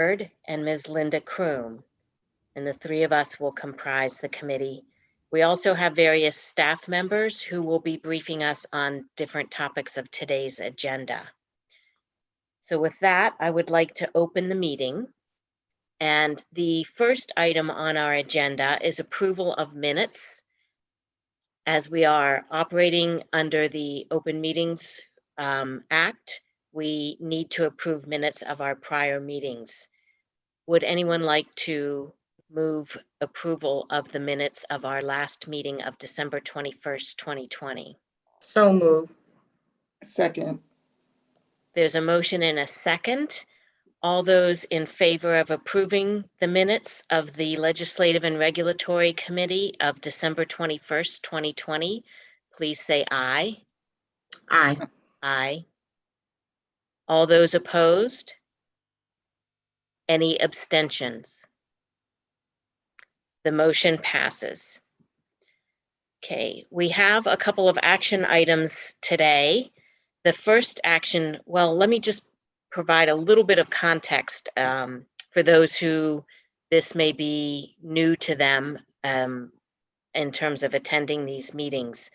and Ms. Linda Kroom, and the three of us will comprise the committee. We also have various staff members who will be briefing us on different topics of today's agenda. So with that, I would like to open the meeting. And the first item on our agenda is approval of minutes. As we are operating under the Open Meetings Act, we need to approve minutes of our prior meetings. Would anyone like to move approval of the minutes of our last meeting of December 21st, 2020? So move. Second. There's a motion and a second. All those in favor of approving the minutes of the Legislative and Regulatory Committee of December 21st, 2020, please say aye. Aye. Aye. All those opposed? Any abstentions? The motion passes. Okay, we have a couple of action items today. The first action, well, let me just provide a little bit of context for those who this may be new to them in terms of attending these meetings.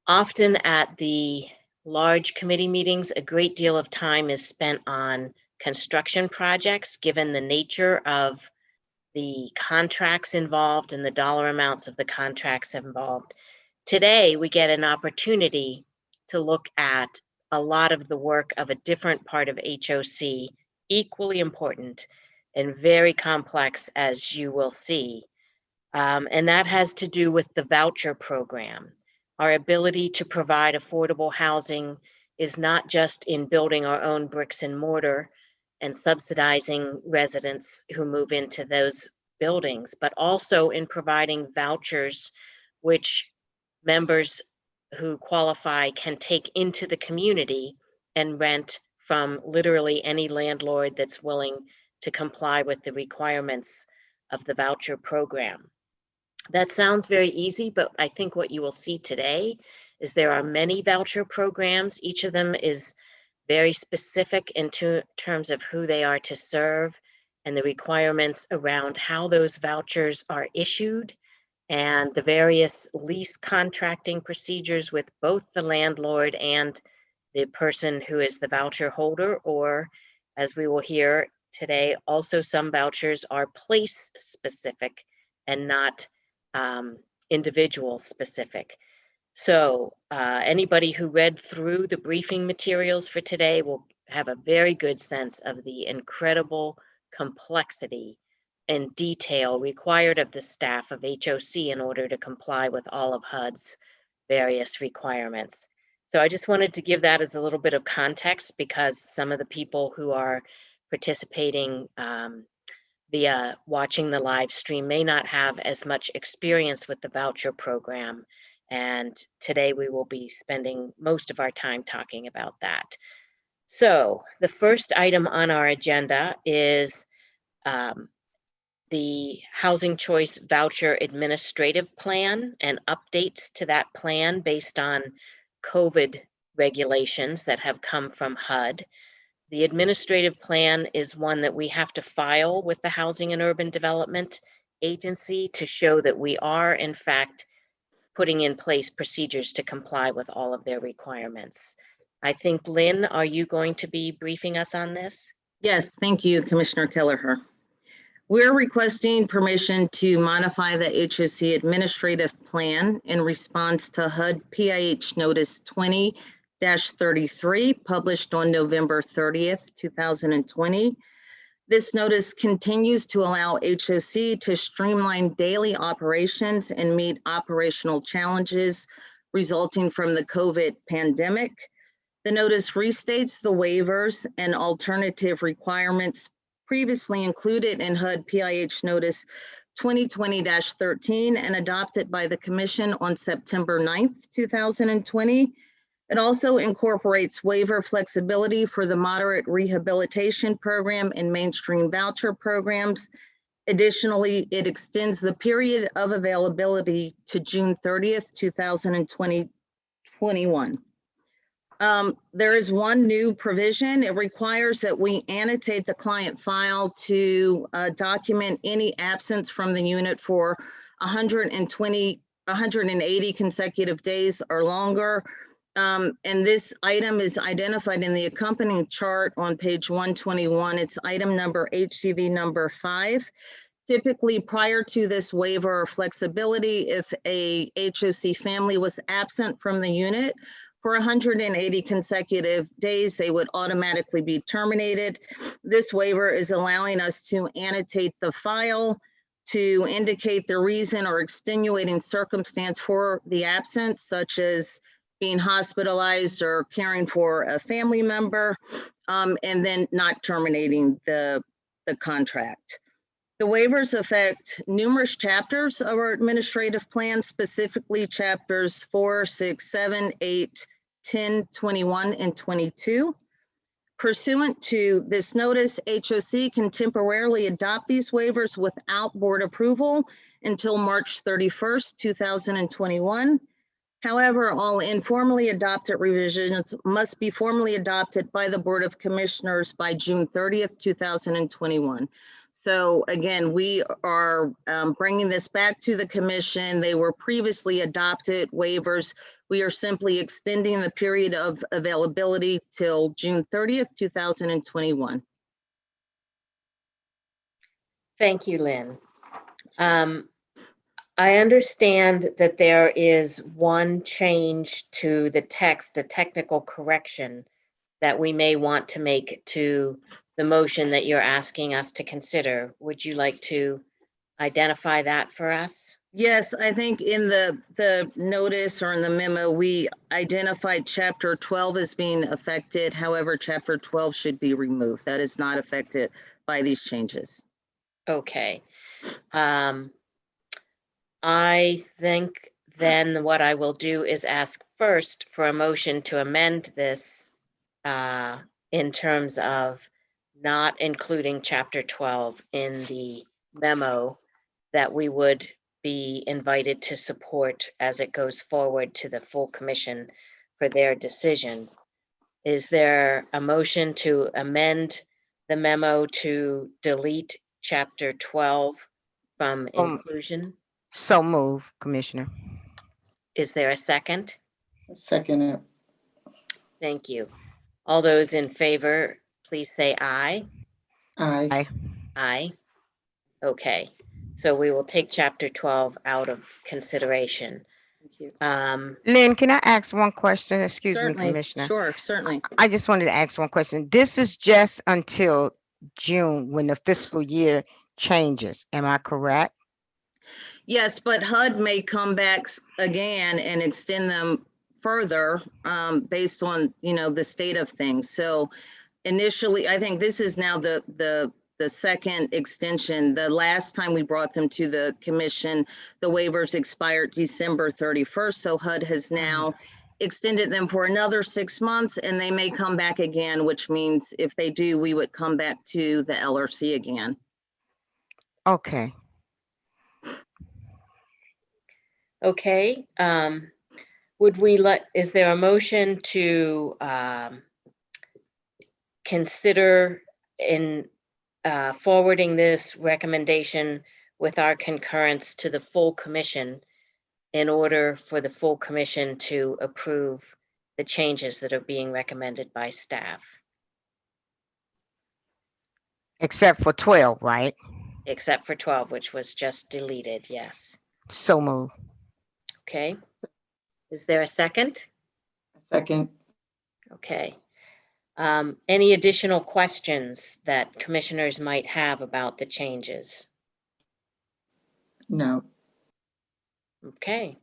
Often at the large committee meetings, a great deal of time is spent on construction projects, given the nature of the contracts involved and the dollar amounts of the contracts involved. Today, we get an opportunity to look at a lot of the work of a different part of HOC, equally important and very complex, as you will see. And that has to do with the voucher program. Our ability to provide affordable housing is not just in building our own bricks and mortar and subsidizing residents who move into those buildings, but also in providing vouchers, which members who qualify can take into the community and rent from literally any landlord that's willing to comply with the requirements of the voucher program. That sounds very easy, but I think what you will see today is there are many voucher programs. Each of them is very specific in terms of who they are to serve and the requirements around how those vouchers are issued and the various lease contracting procedures with both the landlord and the person who is the voucher holder, or as we will hear today, also some vouchers are place specific and not individual specific. So anybody who read through the briefing materials for today will have a very good sense of the incredible complexity and detail required of the staff of HOC in order to comply with all of HUD's various requirements. So I just wanted to give that as a little bit of context, because some of the people who are participating via watching the live stream may not have as much experience with the voucher program. And today we will be spending most of our time talking about that. So the first item on our agenda is the Housing Choice Voucher Administrative Plan and updates to that plan based on COVID regulations that have come from HUD. The administrative plan is one that we have to file with the Housing and Urban Development Agency to show that we are, in fact, putting in place procedures to comply with all of their requirements. I think, Lynn, are you going to be briefing us on this? Yes, thank you, Commissioner Kelleher. We're requesting permission to modify the HOC administrative plan in response to HUD PIH Notice 20-33, published on November 30th, 2020. This notice continues to allow HOC to streamline daily operations and meet operational challenges resulting from the COVID pandemic. The notice restates the waivers and alternative requirements previously included in HUD PIH Notice 2020-13 and adopted by the Commission on September 9th, 2020. It also incorporates waiver flexibility for the moderate rehabilitation program and mainstream voucher programs. Additionally, it extends the period of availability to June 30th, 2021. There is one new provision. It requires that we annotate the client file to document any absence from the unit for 180 consecutive days or longer. And this item is identified in the accompanying chart on page 121. It's item number HCV number 5. Typically, prior to this waiver or flexibility, if a HOC family was absent from the unit for 180 consecutive days, they would automatically be terminated. This waiver is allowing us to annotate the file to indicate the reason or extenuating circumstance for the absence, such as being hospitalized or caring for a family member, and then not terminating the contract. The waivers affect numerous chapters of our administrative plan, specifically chapters 4, 6, 7, 8, 10, 21, and 22. Pursuant to this notice, HOC can temporarily adopt these waivers without board approval until March 31st, 2021. However, all informally adopted revisions must be formally adopted by the Board of Commissioners by June 30th, 2021. So again, we are bringing this back to the commission. They were previously adopted waivers. We are simply extending the period of availability till June 30th, 2021. Thank you, Lynn. I understand that there is one change to the text, a technical correction that we may want to make to the motion that you're asking us to consider. Would you like to identify that for us? Yes, I think in the notice or in the memo, we identified chapter 12 as being affected. However, chapter 12 should be removed. That is not affected by these changes. Okay. I think then what I will do is ask first for a motion to amend this in terms of not including chapter 12 in the memo that we would be invited to support as it goes forward to the full commission for their decision. Is there a motion to amend the memo to delete chapter 12 from inclusion? So move, Commissioner. Is there a second? Second it. Thank you. All those in favor, please say aye. Aye. Aye. Aye. Okay, so we will take chapter 12 out of consideration. Thank you. Lynn, can I ask one question? Excuse me, Certainly, Commissioner. sure, certainly. I just wanted to ask one question. This is just until June when the fiscal year changes. Am I correct? Yes, but HUD may come back again and extend them further based on, the state of things. So initially, I think this is now the second extension. The last time we brought them to the commission, the waivers expired December 31st. So HUD has now extended them for another 6 months, and they may come back again, which means if they do, we would come back to the LRC again. Okay. Okay, is there a motion to consider in forwarding this recommendation with our concurrence to the full commission in order for the full commission to approve the changes that are being recommended by staff? Except for 12, right? Except for 12, which was just deleted, yes. So move. Okay, is there a second? Second. Okay. Any additional questions that commissioners might have about the changes? No. Okay.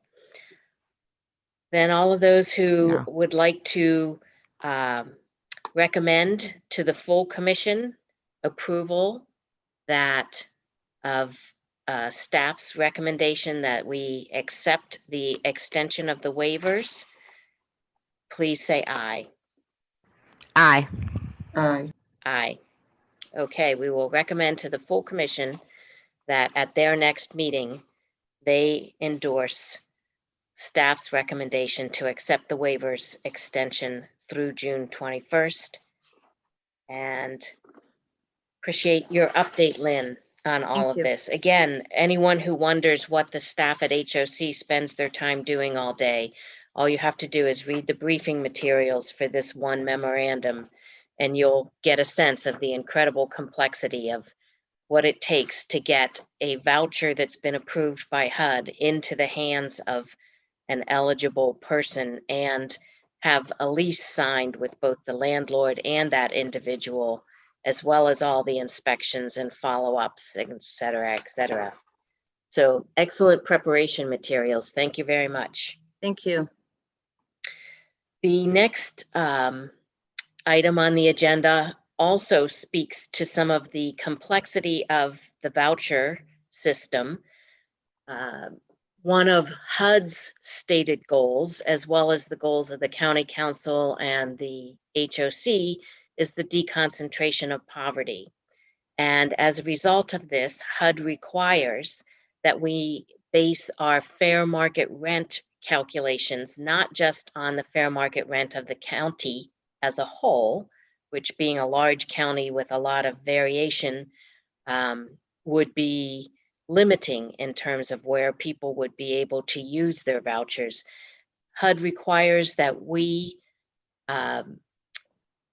Then all of those who No. would like to recommend to the full commission approval that of staff's recommendation that we accept the extension of the waivers, please say aye. Aye. Aye. Aye. Okay, we will recommend to the full commission that at their next meeting, they endorse staff's recommendation to accept the waivers extension through June 21st. And appreciate your update, Lynn, on all Thank of you. this. Again, anyone who wonders what the staff at HOC spends their time doing all day, all you have to do is read the briefing materials for this one memorandum, and you'll get a sense of the incredible complexity of what it takes to get a voucher that's been approved by HUD into the hands of an eligible person and have a lease signed with both the landlord and that individual, as well as all the inspections and follow-ups, et cetera, et cetera. So excellent preparation materials. Thank you very much. Thank you. The next item on the agenda also speaks to some of the complexity of the voucher system. One of HUD's stated goals, as well as the goals of the County Council and the HOC, is the deconcentration of poverty. And as a result of this, HUD requires that we base our fair market rent calculations not just on the fair market rent of the county as a whole, which being a large county with a lot of variation would be limiting in terms of where people would be able to use their vouchers. HUD requires that we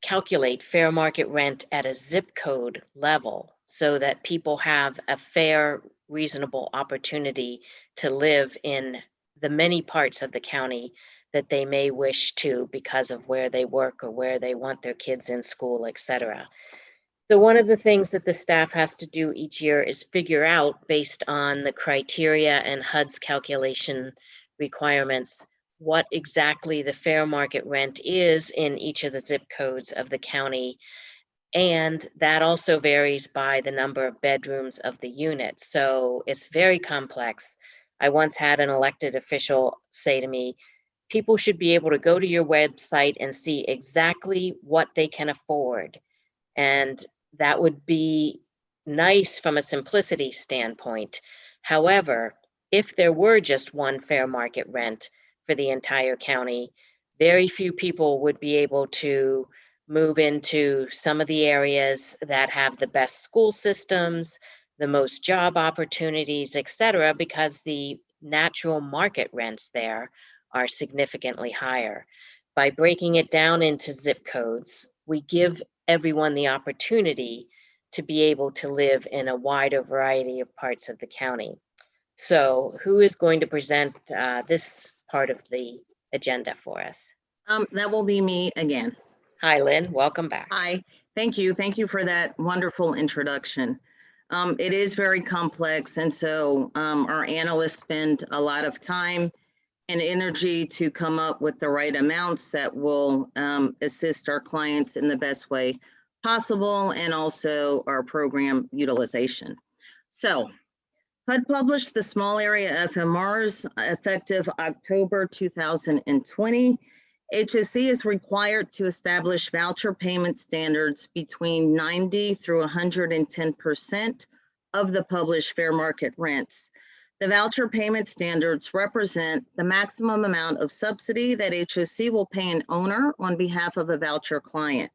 calculate fair market rent at a zip code level so that people have a fair, reasonable opportunity to live in the many parts of the county that they may wish to because of where they work or where they want their kids in school, et cetera. So one of the things that the staff has to do each year is figure out, based on the criteria and HUD's calculation requirements, what exactly the fair market rent is in each of the zip codes of the county. And that also varies by the number of bedrooms of the unit. So it's very complex. I once had an elected official say to me, people should be able to go to your website and see exactly what they can afford. And that would be nice from a simplicity standpoint. However, if there were just one fair market rent for the entire county, very few people would be able to move into some of the areas that have the best school systems, the most job opportunities, et cetera, because the natural market rents there are significantly higher. By breaking it down into zip codes, we give everyone the opportunity to be able to live in a wider variety of parts of the county. So who is going to present this part of the agenda for us? That will be me again. Hi, Lynn. Welcome back. Hi, thank you. Thank you for that wonderful introduction. It is very complex, and so our analysts spend a lot of time and energy to come up with the right amounts that will assist our clients in the best way possible, and also our program utilization. So HUD published the small area FMRs effective October 2020. HOC is required to establish voucher payment standards between 90 through 110% of the published fair market rents. The voucher payment standards represent the maximum amount of subsidy that HOC will pay an owner on behalf of a voucher client.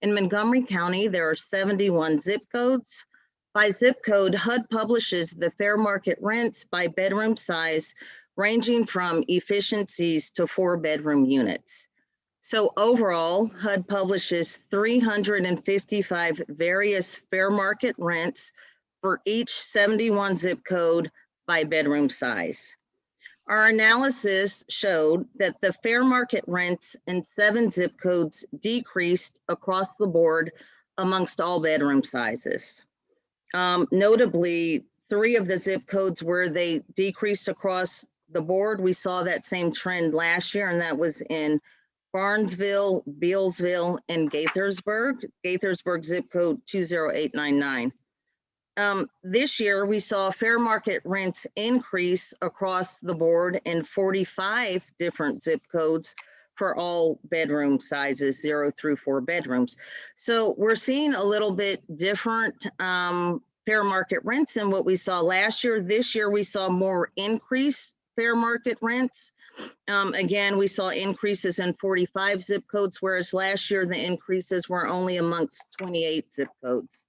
In Montgomery County, there are 71 zip codes. By zip code, HUD publishes the fair market rents by bedroom size, ranging from efficiencies to 4-bedroom units. So overall, HUD publishes 355 various fair market rents for each 71 zip code by bedroom size. Our analysis showed that the fair market rents in 7 zip codes decreased across the board amongst all bedroom sizes. Notably, 3 of the zip codes where they decreased across the board, we saw that same trend last year, and that was in Barnesville, Bealsville, and Gaithersburg. Gaithersburg zip code 20899. This year, we saw fair market rents increase across the board in 45 different zip codes for all bedroom sizes, 0 through 4 bedrooms. So we're seeing a little bit different fair market rents than what we saw last year. This year, we saw more increased fair market rents. Again, we saw increases in 45 zip codes, whereas last year the increases were only amongst 28 zip codes.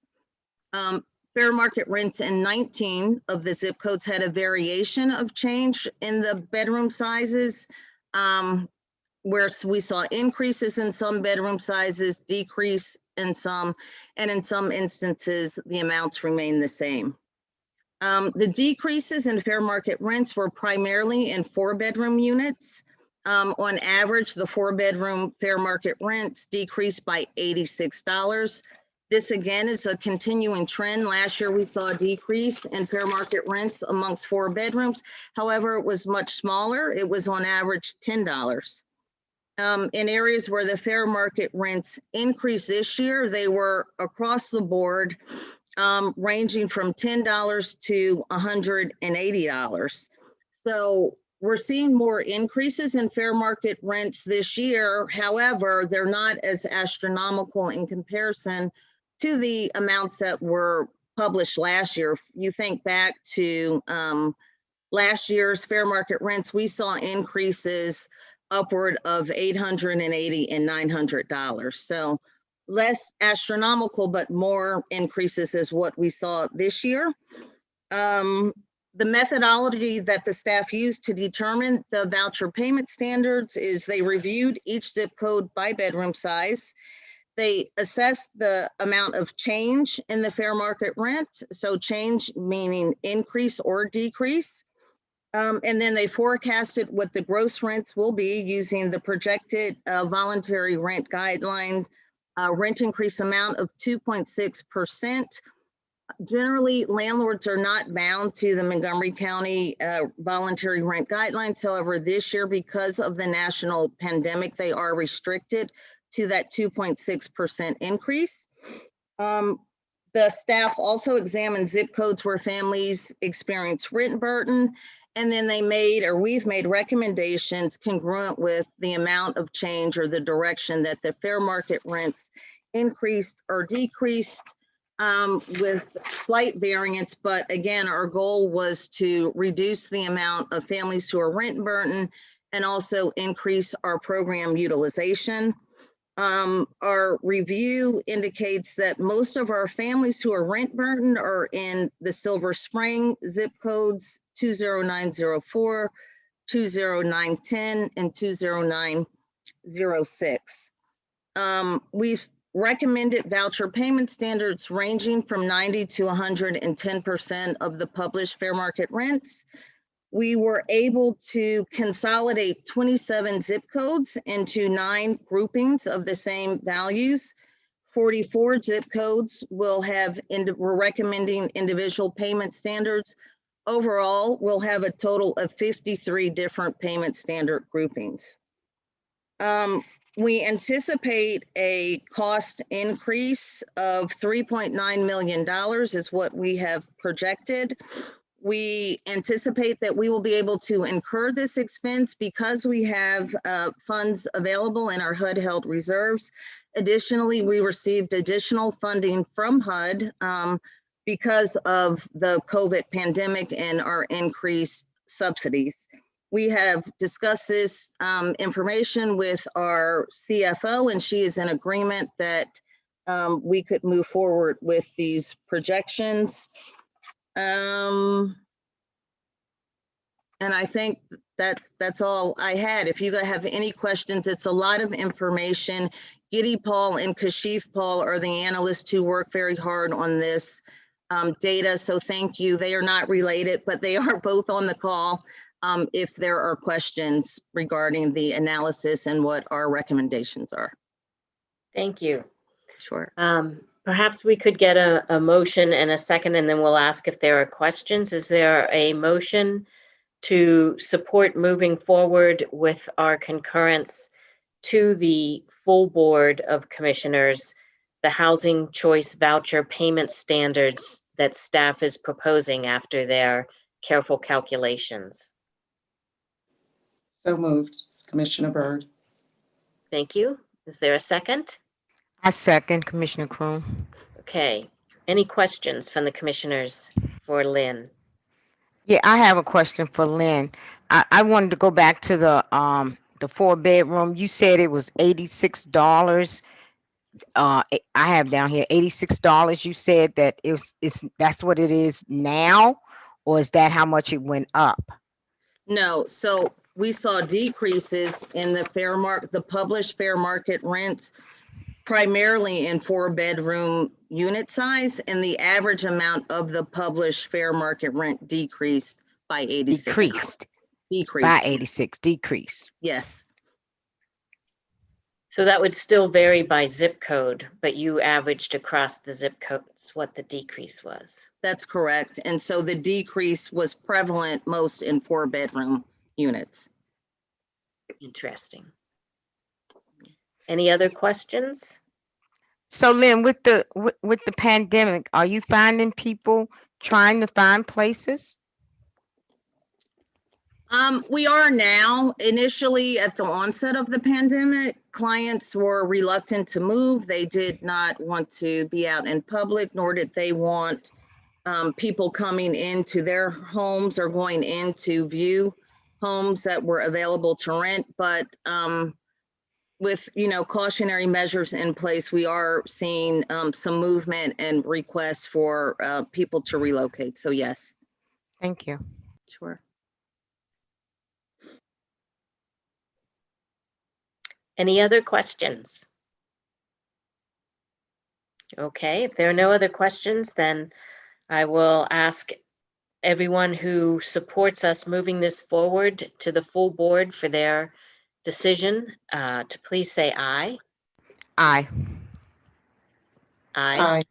Fair market rents in 19 of the zip codes had a variation of change in the bedroom sizes, where we saw increases in some bedroom sizes, decrease in some, and in some instances, the amounts remain the same. The decreases in fair market rents were primarily in 4-bedroom units. On average, the 4-bedroom fair market rents decreased by $86. This again is a continuing trend. Last year, we saw a decrease in fair market rents amongst 4 bedrooms. However, it was much smaller. It was on average $10. In areas where the fair market rents increased this year, they were across the board, ranging from $10 to $180. So we're seeing more increases in fair market rents this year. However, they're not as astronomical in comparison to the amounts that were published last year. If you think back to last year's fair market rents, we saw increases upward of $880 and $900. So less astronomical, but more increases is what we saw this year. The methodology that the staff used to determine the voucher payment standards is they reviewed each zip code by bedroom size. They assessed the amount of change in the fair market rent. So change meaning increase or decrease. And then they forecasted what the gross rents will be using the projected voluntary rent guideline rent increase amount of 2.6%. Generally, landlords are not bound to the Montgomery County voluntary rent guidelines. However, this year, because of the national pandemic, they are restricted to that 2.6% increase. The staff also examined zip codes where families experience rent burden, and then we've made recommendations congruent with the amount of change or the direction that the fair market rents increased or decreased, with slight variance. But again, our goal was to reduce the amount of families who are rent burden and also increase our program utilization. Our review indicates that most of our families who are rent burdened are in the Silver Spring zip codes 20904, 20910, and 20906. We've recommended voucher payment standards ranging from 90 to 110% of the published fair market rents. We were able to consolidate 27 zip codes into 9 groupings of the same values. 44 zip codes we're recommending individual payment standards. Overall, we'll have a total of 53 different payment standard groupings. We anticipate a cost increase of $3.9 million is what we have projected. We anticipate that we will be able to incur this expense because we have funds available in our HUD held reserves. Additionally, we received additional funding from HUD because of the COVID pandemic and our increased subsidies. We have discussed this information with our CFO, and she is in agreement that we could move forward with these projections. And I think that's all I had. If you have any questions, it's a lot of information. Giddy Paul and Kashif Paul are the analysts who work very hard on this data. So thank you. They are not related, but they are both on the call if there are questions regarding the analysis and what our recommendations are. Thank you. Sure. Perhaps we could get a motion and a second, and then we'll ask if there are questions. Is there a motion to support moving forward with our concurrence to the full Board of Commissioners, the housing choice voucher payment standards that staff is proposing after their careful calculations? So moved. Commissioner Byrd. Thank you. Is there a second? I second, Commissioner Croom. Okay. Any questions from the commissioners for Lynn? Yeah, I have a question for Lynn. I wanted to go back to the 4-bedroom. You said it was $86. I have down here $86. You said that that's what it is now, or is that how much it went up? No, so we saw decreases in the published fair market rents, primarily in 4-bedroom unit size, and the average amount of the published fair market rent decreased by 86. Decreased by Decreased, 86. Decrease. yes, So that would still vary by zip code, but you averaged across the zip codes what the decrease was. that's correct. And so the decrease was prevalent most in 4-bedroom units. Interesting. Any other questions? So Lynn, with the pandemic, are you finding people trying to find places? We are now. Initially, at the onset of the pandemic, clients were reluctant to move. They did not want to be out in public, nor did they want people coming into their homes or going in to view homes that were available to rent. But with, cautionary measures in place, we are seeing some movement and requests for people to relocate. So yes. Thank you. Sure. Any other questions? Okay, if there are no other questions, then I will ask everyone who supports us moving this forward to the full board for their decision to please say aye. Aye. Aye. Aye.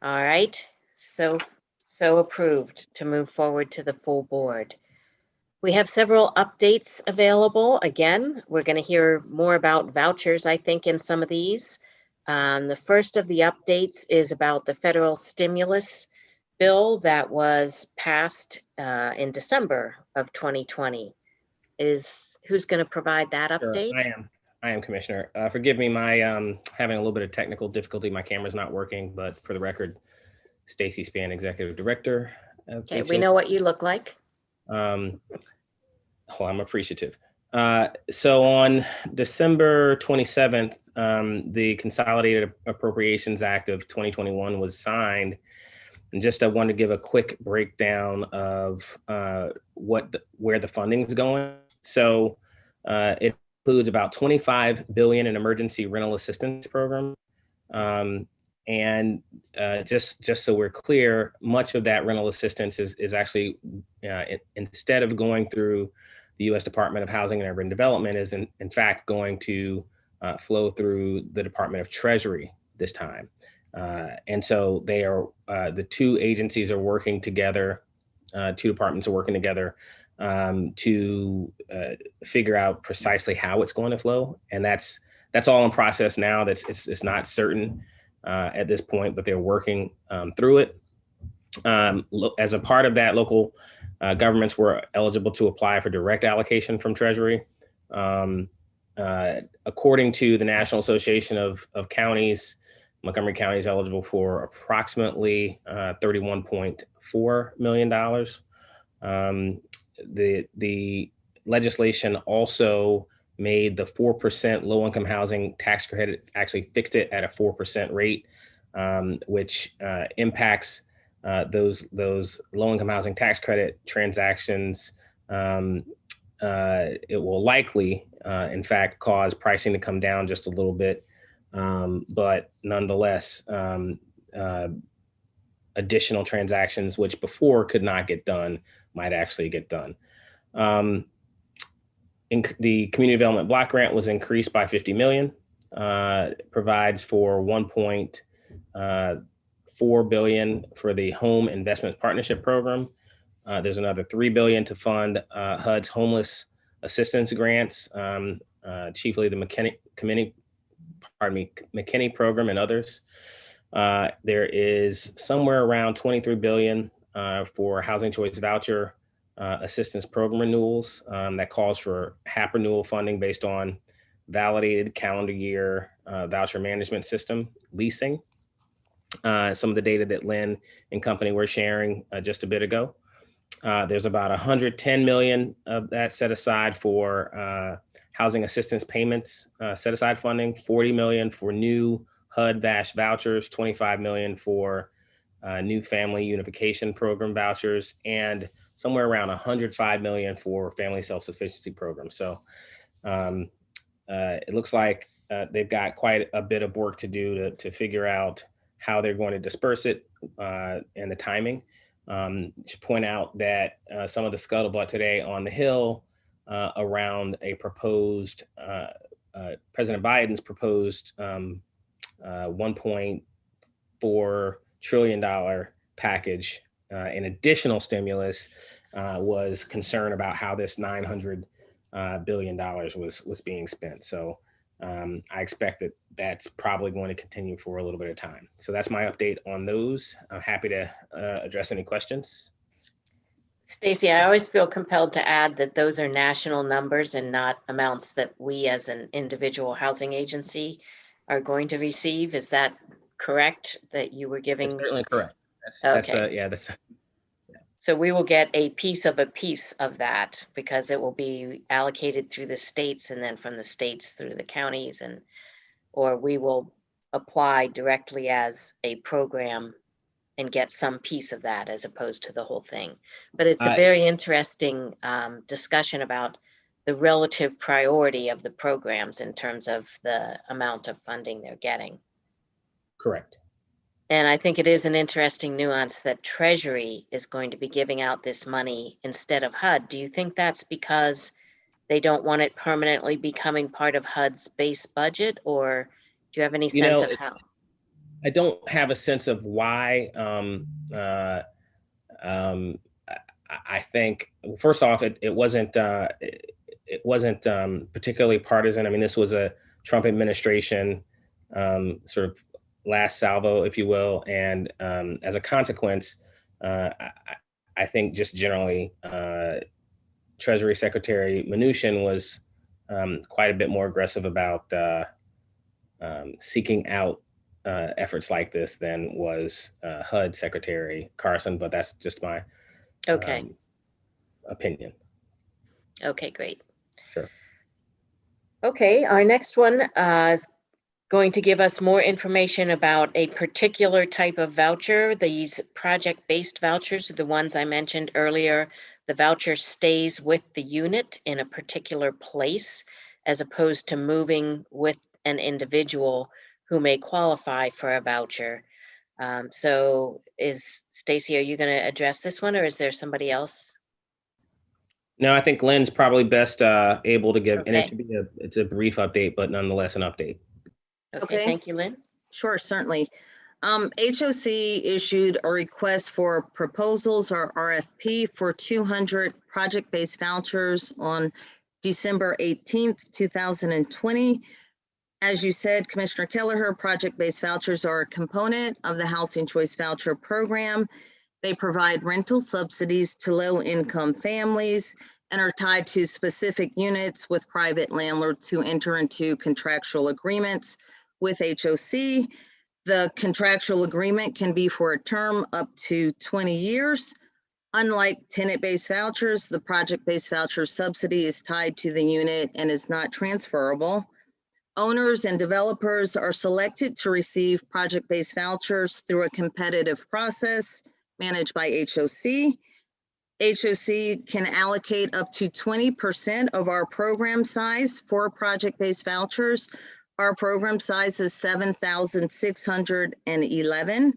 All right, so approved to move forward to the full board. We have several updates available. Again, we're going to hear more about vouchers, I think, in some of these. The first of the updates is about the federal stimulus bill that was passed in December of 2020. Who's going to provide that Sure, update? I am, Commissioner. Forgive me, my having a little bit of technical difficulty. My camera's not working, but for the record, Stacy Span, Executive Director. Okay, we know what you look like. Well, I'm appreciative. So on December 27th, the Consolidated Appropriations Act of 2021 was signed. And just I wanted to give a quick breakdown of where the funding is going. So it includes about $25 billion in emergency rental assistance program. And just so we're clear, much of that rental assistance is actually, instead of going through the U.S. Department of Housing and Urban Development, is in fact going to flow through the Department of Treasury this time. And so they are, the two agencies are working together, two departments are working together to figure out precisely how it's going to flow. And that's all in process now. It's not certain at this point, but they're working through it. As a part of that, local governments were eligible to apply for direct allocation from Treasury. According to the National Association of Counties, Montgomery County is eligible for approximately $31.4 million. The legislation also made the 4% low-income housing tax credit, actually fixed it at a 4% rate, which impacts those low-income housing tax credit transactions. It will likely, in fact, cause pricing to come down just a little bit, but nonetheless, additional transactions which before could not get done might actually get done. The community development block grant was increased by $50 million, provides for $1.4 billion for the Home Investment Partnership Program. There's another $3 billion to fund HUD's homeless assistance grants, chiefly the McKinney program and others. There is somewhere around $23 billion for Housing Choice Voucher assistance program renewals that calls for HAP renewal funding based on validated calendar year voucher management system leasing. Some of the data that Lynn and company were sharing just a bit ago. There's about 110 million of that set aside for housing assistance payments, set aside funding, 40 million for new HUD-VASH vouchers, 25 million for new family unification program vouchers, and somewhere around 105 million for family self-sufficiency programs. So it looks like they've got quite a bit of work to do to figure out how they're going to disperse it and the timing. Should point out that some of the scuttlebutt today on the Hill around a proposed President Biden's proposed $1.4 trillion package in additional stimulus was concern about how this $900 billion was being spent. So I expect that that's probably going to continue for a little bit of time. So that's my update on those. I'm happy to address any questions. Stacy, I always feel compelled to add that those are national numbers and not amounts that we as an individual housing agency are going to receive. Is that correct, that you were giving? That's certainly correct. That's So we will get a piece of that because it will be allocated through the states and then from the states through the counties, or we will apply directly as a program and get some piece of that as opposed to the whole thing. But it's a very interesting discussion about the relative priority of the programs in terms of the amount of funding they're getting. correct. And I think it is an interesting nuance that Treasury is going to be giving out this money instead of HUD. Do you think that's because they don't want it permanently becoming part of HUD's base budget, or do you have any sense of how? I don't have a sense of why. I think, first off, it wasn't particularly partisan. I mean, this was a Trump administration sort of last salvo, if you will, and as a consequence, I think just generally, Treasury Secretary Mnuchin was quite a bit more aggressive about seeking out efforts like this than was HUD Secretary Carson, but that's just my opinion. Okay, great. Sure. Okay, our next one is going to give us more information about a particular type of voucher. These project-based vouchers are the ones I mentioned earlier. The voucher stays with the unit in a particular place as opposed to moving with an individual who may qualify for a voucher. So Stacy, are you going to address this one, or is there somebody else? No, I think Lynn's probably best able to give, and Okay. it's a brief update, but nonetheless an update. Okay, thank you, Lynn. Sure, certainly. HOC issued a request for proposals, or RFP, for 200 project-based vouchers on December 18th, 2020. As you said, Commissioner Kelleher, project-based vouchers are a component of the Housing Choice Voucher Program. They provide rental subsidies to low-income families and are tied to specific units with private landlords who enter into contractual agreements with HOC. The contractual agreement can be for a term up to 20 years. Unlike tenant-based vouchers, the project-based voucher subsidy is tied to the unit and is not transferable. Owners and developers are selected to receive project-based vouchers through a competitive process managed by HOC. HOC can allocate up to 20% of our program size for project-based vouchers. Our program size is 7,611.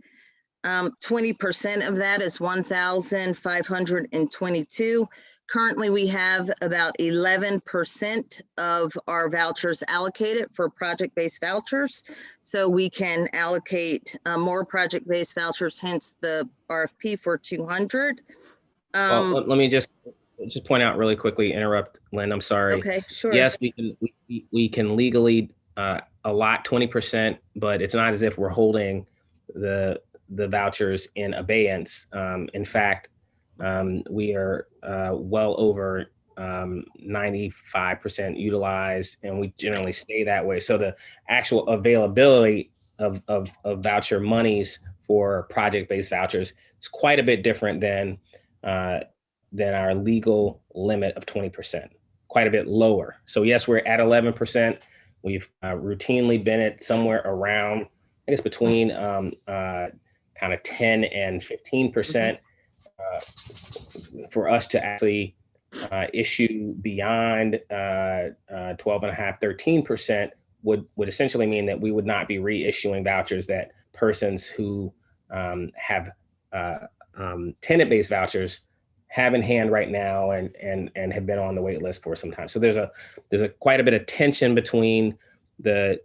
20% of that is 1,522. Currently, we have about 11% of our vouchers allocated for project-based vouchers. So we can allocate more project-based vouchers, hence the RFP for 200. Well, let me just point out really quickly, interrupt Lynn, I'm sorry. Okay, sure. Yes, we can legally allot 20%, but it's not as if we're holding the vouchers in abeyance. In fact, we are well over 95% utilized, and we generally stay that way. So the actual availability of voucher monies for project-based vouchers is quite a bit different than than our legal limit of 20%, quite a bit lower. So yes, we're at 11%. We've routinely been at somewhere around, I guess, between kind of 10 and 15%. For us to actually issue beyond 12.5%, 13% would essentially mean that we would not be reissuing vouchers that persons who have tenant-based vouchers have in hand right now and have been on the wait list for some time. So there's a quite a bit of tension between the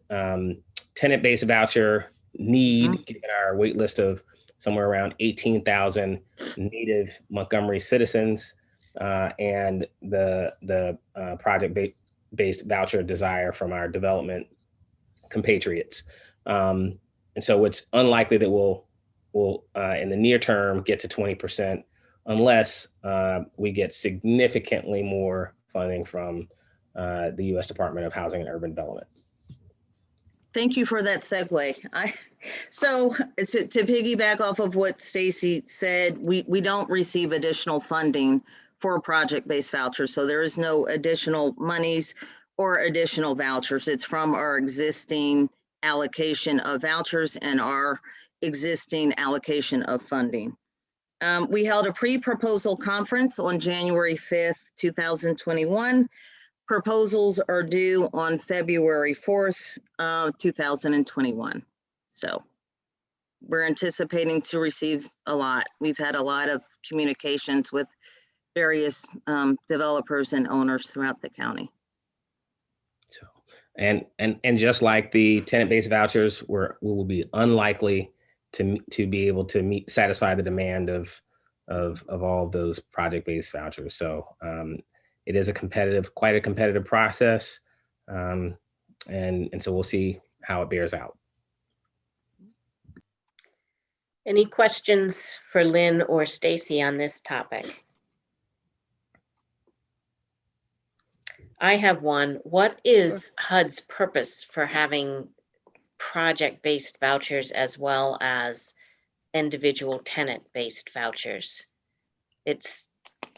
tenant-based voucher need, given our wait list of somewhere around 18,000 native Montgomery citizens, and the project-based voucher desire from our development compatriots. And so it's unlikely that we'll in the near term get to 20% unless we get significantly more funding from the U.S. Department of Housing and Urban Development. Thank you for that segue. So to piggyback off of what Stacy said, we don't receive additional funding for project-based vouchers. So there is no additional monies or additional vouchers. It's from our existing allocation of vouchers and our existing allocation of funding. We held a pre-proposal conference on January 5th, 2021. Proposals are due on February 4th, 2021. So we're anticipating to receive a lot. We've had a lot of communications with various developers and owners throughout the county. So, and just like the tenant-based vouchers, we will be unlikely to be able to satisfy the demand of all of those project-based vouchers. So it is quite a competitive process, and so we'll see how it bears out. Any questions for Lynn or Stacy on this topic? I have one. What is HUD's purpose for having project-based vouchers as well as individual tenant-based vouchers?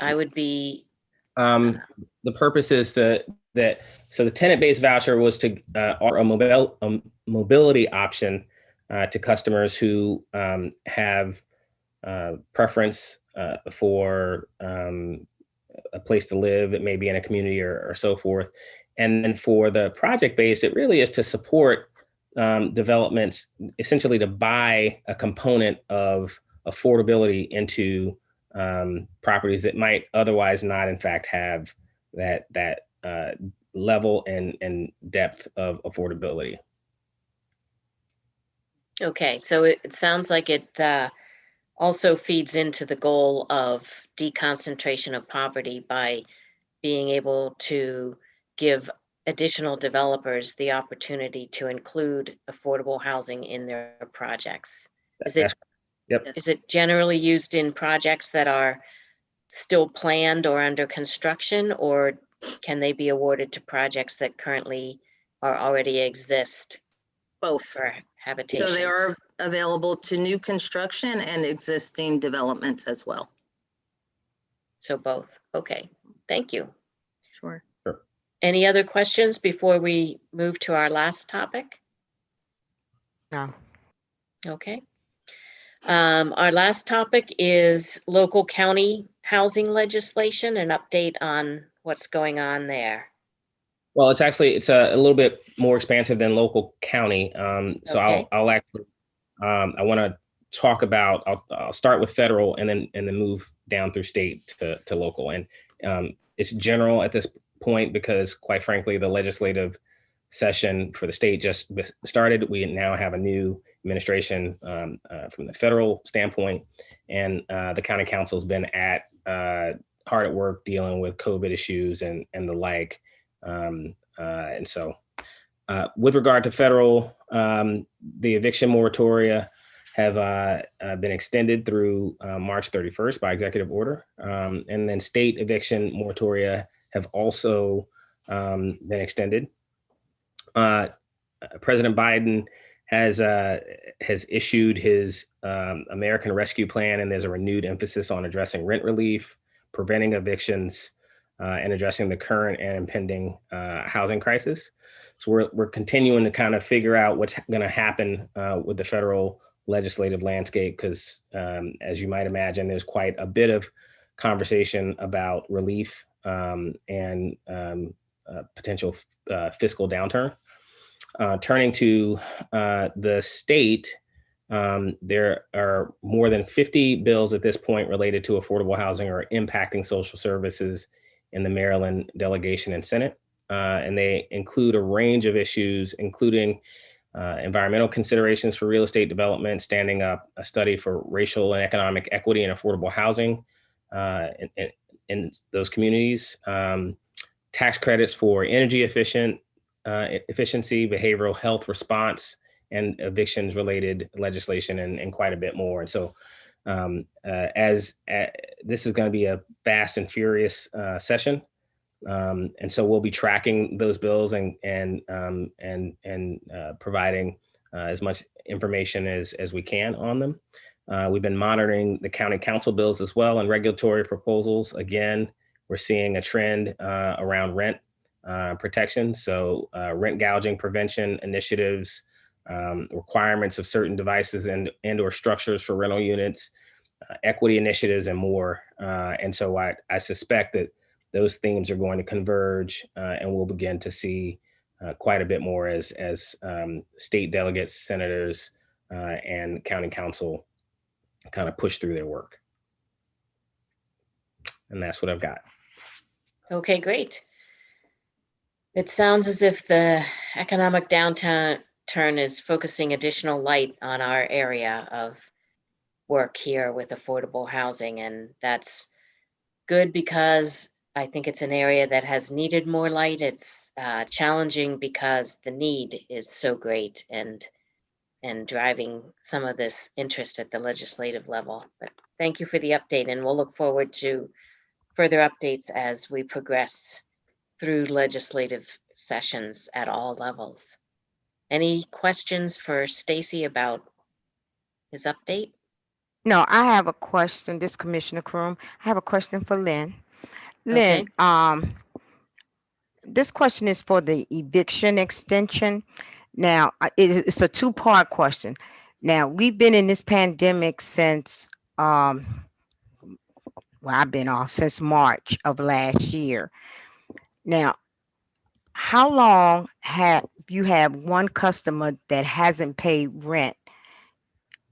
I would be. The purpose is so the tenant-based voucher was to offer a mobility option to customers who have preference for a place to live. It may be in a community or so forth. And then for the project-based, it really is to support developments, essentially to buy a component of affordability into properties that might otherwise not, in fact, have that level and depth of affordability. Okay, so it sounds like it also feeds into the goal of deconcentration of poverty by being able to give additional developers the opportunity to include affordable housing in their projects. Yep. Is it generally used in projects that are still planned or under construction, or can they be awarded to projects that currently already exist? Both. For habitation. So they are available to new construction and existing developments as well. So both. Okay, thank you. Sure. Any other questions before we move to our last topic? No. Okay. Our last topic is local county housing legislation, an update on what's going on there. Well, it's a little bit more expansive than local county. So Okay. I'll actually, I want to talk about, I'll start with federal and then move down through state to local. And it's general at this point because, quite frankly, the legislative session for the state just started. We now have a new administration from the federal standpoint, and the county council's been hard at work dealing with COVID issues and the like. And so with regard to federal, the eviction moratoria have been extended through March 31st by executive order. And then state eviction moratoria have also been extended. President Biden has issued his American Rescue Plan, and there's a renewed emphasis on addressing rent relief. preventing evictions and addressing the current and impending housing crisis. So we're continuing to kind of figure out what's going to happen with the federal legislative landscape, because as you might imagine, there's quite a bit of conversation about relief and potential fiscal downturn. Turning to the state, there are more than 50 bills at this point related to affordable housing or impacting social services in the Maryland delegation and Senate. And they include a range of issues, including environmental considerations for real estate development, standing up a study for racial and economic equity and affordable housing in those communities, tax credits for energy efficiency, behavioral health response, and evictions related legislation, and quite a bit more. And so this is going to be a fast and furious session. And so we'll be tracking those bills and providing as much information as we can on them. We've been monitoring the county council bills as well and regulatory proposals. Again, we're seeing a trend around rent protection. So rent gouging prevention initiatives, requirements of certain devices and or structures for rental units, equity initiatives, and more. And so I suspect that those themes are going to converge, and we'll begin to see quite a bit more as state delegates, senators, and county council kind of push through their work. And that's what I've got. Okay, great. It sounds as if the economic downturn is focusing additional light on our area of work here with affordable housing. And that's good because I think it's an area that has needed more light. It's challenging because the need is so great and driving some of this interest at the legislative level. But thank you for the update, and we'll look forward to further updates as we progress through legislative sessions at all levels. Any questions for Stacy about his update? No, I have a question. This Commissioner Crum, I have a question for Lynn. Lynn, this question is for the eviction extension. Now, it's a two-part question. Now, we've been in this pandemic since, well, I've been off since March of last year. Now, how long have you had one customer that hasn't paid rent?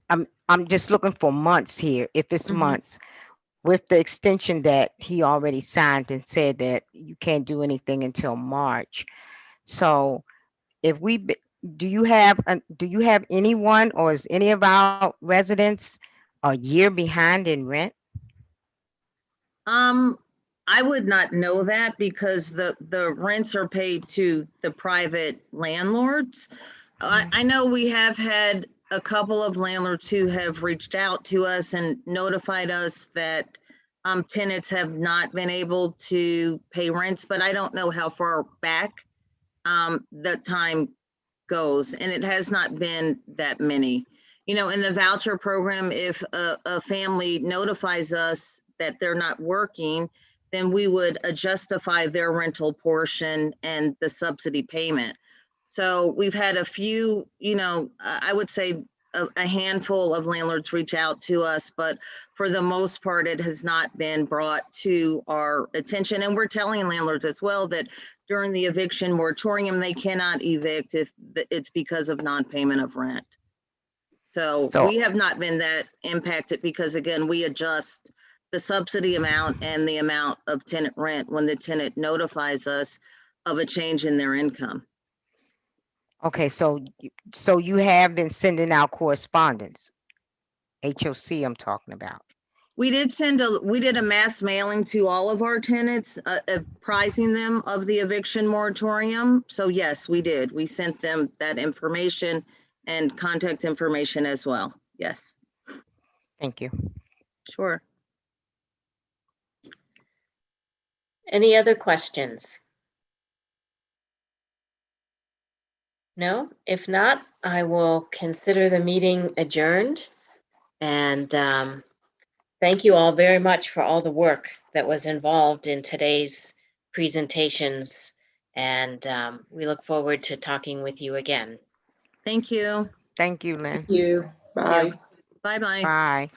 I'm just looking for months here, if it's months, with the extension that he already signed and said that you can't do anything until March. So if do you have anyone, or is any of our residents a year behind in rent? I would not know that because the rents are paid to the private landlords. I know we have had a couple of landlords who have reached out to us and notified us that tenants have not been able to pay rents, but I don't know how far back the time goes, and it has not been that many. You know, in the voucher program, if a family notifies us that they're not working, then we would justify their rental portion and the subsidy payment. So we've had a few, you know, I would say a handful of landlords reach out to us, but for the most part, it has not been brought to our attention. And we're telling landlords as well that during the eviction moratorium, they cannot evict if it's because of non-payment of rent. So we have not been that impacted because, again, we adjust the subsidy amount and the amount of tenant rent when the tenant notifies us of a change in their income. Okay, so you have been sending out correspondence, HOC I'm talking about. We did a mass mailing to all of our tenants, apprising them of the eviction moratorium. So yes, we did. We sent them that information and contact information as well. Yes. Thank you. Sure. Any other questions? No? If not, I will consider the meeting adjourned. And Thank you all very much for all the work that was involved in today's presentations. And we look forward to talking with you again. Thank you. Thank you, Lynn. Thank you. Bye. Bye-bye. Bye.